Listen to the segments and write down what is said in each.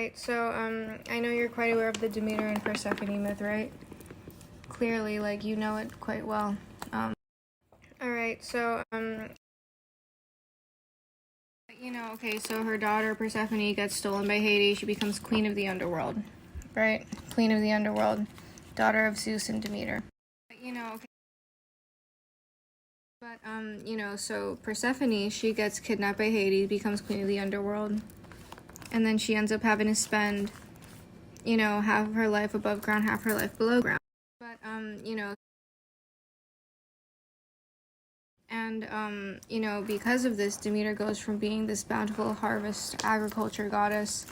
Alright, so, I know you're quite aware of the Demeter and Persephone myth, right? Clearly, like, you know it quite well. Alright, so, okay, so her daughter Persephone gets stolen by Hades. She becomes queen of the underworld, right? Queen of the underworld, daughter of Zeus and Demeter. So Persephone, she gets kidnapped by Hades, becomes queen of the underworld, and then she ends up having to spend, half of her life above ground, half her life below ground. Because of this, Demeter goes from being this bountiful harvest agriculture goddess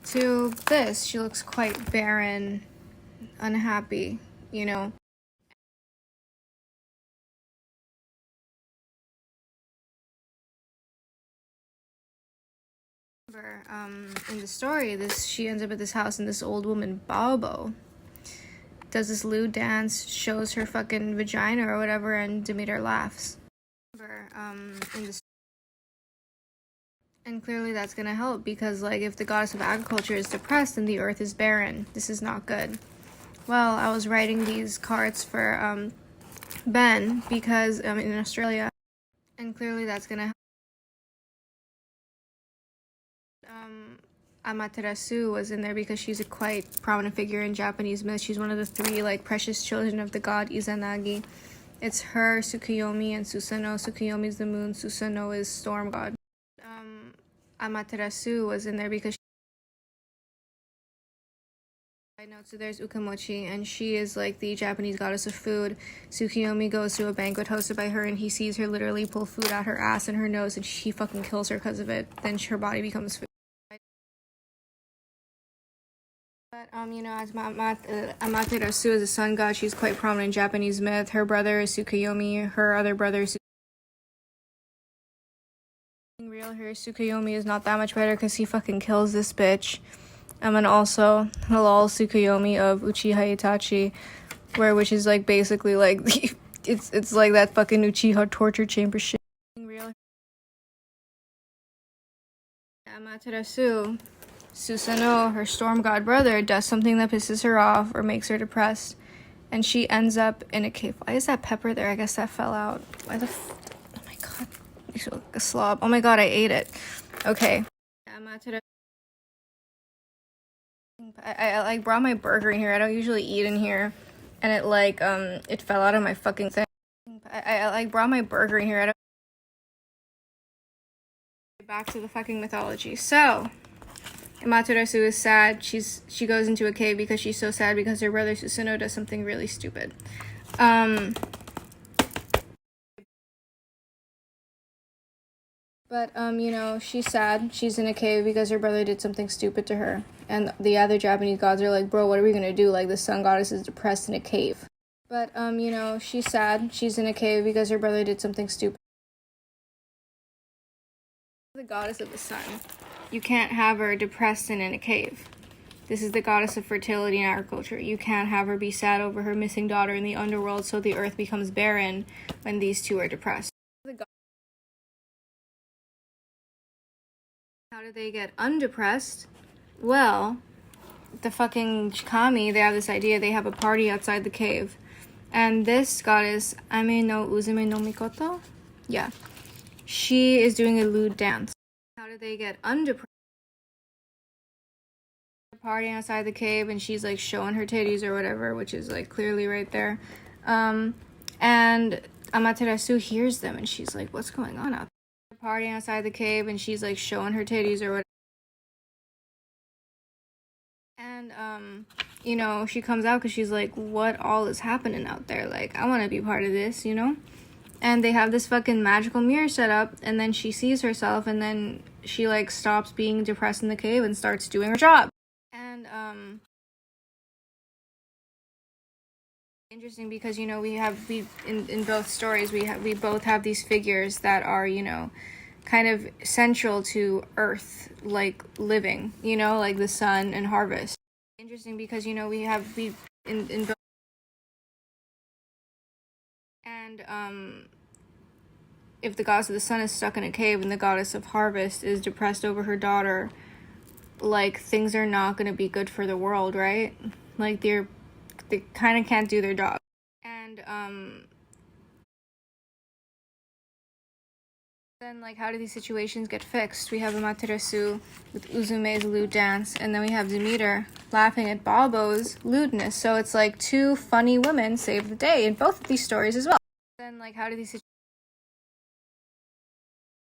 to this. She looks quite barren, unhappy, In the story, she ends up at this house, and this old woman, Baubo, does this lewd dance, shows her fucking vagina or whatever, and Demeter laughs. And clearly that's gonna help, because, like, if the goddess of agriculture is depressed, then the earth is barren. This is not good. Well, I was writing these cards for, Ben, because, in Australia, and clearly that's gonna help. Amaterasu was in there because she's a quite prominent figure in Japanese myth. She's one of the three, like, precious children of the god Izanagi. It's her, Tsukuyomi, and Susanoo. Tsukuyomi is the moon, Susanoo is storm god. Amaterasu was in there because so there's Ukamochi, and she is like the Japanese goddess of food. Tsukuyomi goes to a banquet hosted by her, and he sees her literally pull food out her ass and her nose, and she fucking kills her because of it. Then her body becomes food. But, as Amaterasu is a sun god, she's quite prominent in Japanese myth. Her brother is Tsukuyomi, her other brother is real here. Tsukuyomi is not that much better because he fucking kills this bitch. And also, Halal Tsukuyomi of Uchiha Itachi, which is, like, basically, like, it's like that fucking Uchiha torture chamber shit. Real. Amaterasu, Susanoo, her storm god brother, does something that pisses her off or makes her depressed, and she ends up in a cave. Why is that pepper there? I guess that fell out. Oh my god, makes me look like a slob. Oh my god, I ate it. Okay. Amaterasu. I like brought my burger in here. I don't usually eat in here, and it fell out of my fucking thing. I like brought my burger in here. Back to the fucking mythology. So Amaterasu is sad. She goes into a cave because she's so sad because her brother Susanoo does something really stupid. She's sad. She's in a cave because her brother did something stupid to her. And the other Japanese gods are like, bro, what are we gonna do? Like, the sun goddess is depressed in a cave. She's sad. She's in a cave because her brother did something stupid. The goddess of the sun. You can't have her depressed and in a cave. This is the goddess of fertility and agriculture. You can't have her be sad over her missing daughter in the underworld, so the earth becomes barren when these two are depressed. How do they get undepressed? Well, the fucking Kami, they have this idea. They have a party outside the cave. And this goddess, Ame no Uzume no Mikoto? Yeah. She is doing a lewd dance. How do they get undepressed? Partying outside the cave, and she's, like, showing her titties or whatever, which is, like, clearly right there. And Amaterasu hears them, and she's like, what's going on out there? Partying outside the cave, and she's, like, showing her titties or whatever. And, she comes out because she's like, what all is happening out there? Like, I want to be part of this, And they have this fucking magical mirror set up, and then she sees herself, and then she, like, stops being depressed in the cave and starts doing her job. And, interesting because, in both stories, we both have these figures that are, kind of central to Earth, like, living, like the sun and harvest. Interesting because, in both. And, if the goddess of the sun is stuck in a cave and the goddess of harvest is depressed over her daughter, like things are not going to be good for the world, right? Like they kind of can't do their job. And then like how do these situations get fixed? We have Amaterasu with Uzume's lewd dance, and then we have Demeter laughing at Baubo's lewdness. So it's like two funny women save the day in both of these stories as well. Then like how do these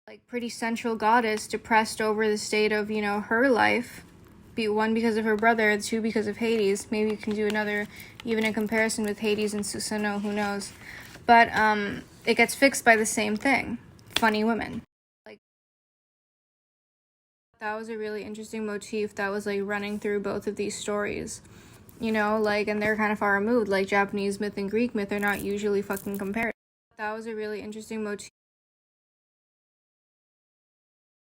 like pretty central goddess depressed over the state of, you know, her life, one because of her brother, two because of Hades. Maybe you can do another, even in comparison with Hades and Susanoo, who knows. But it gets fixed by the same thing, funny women. Like that was a really interesting motif that was like running through both of these stories, you know, like, and they're kind of far removed. Like Japanese myth and Greek myth are not usually fucking compared. That was a really interesting motif.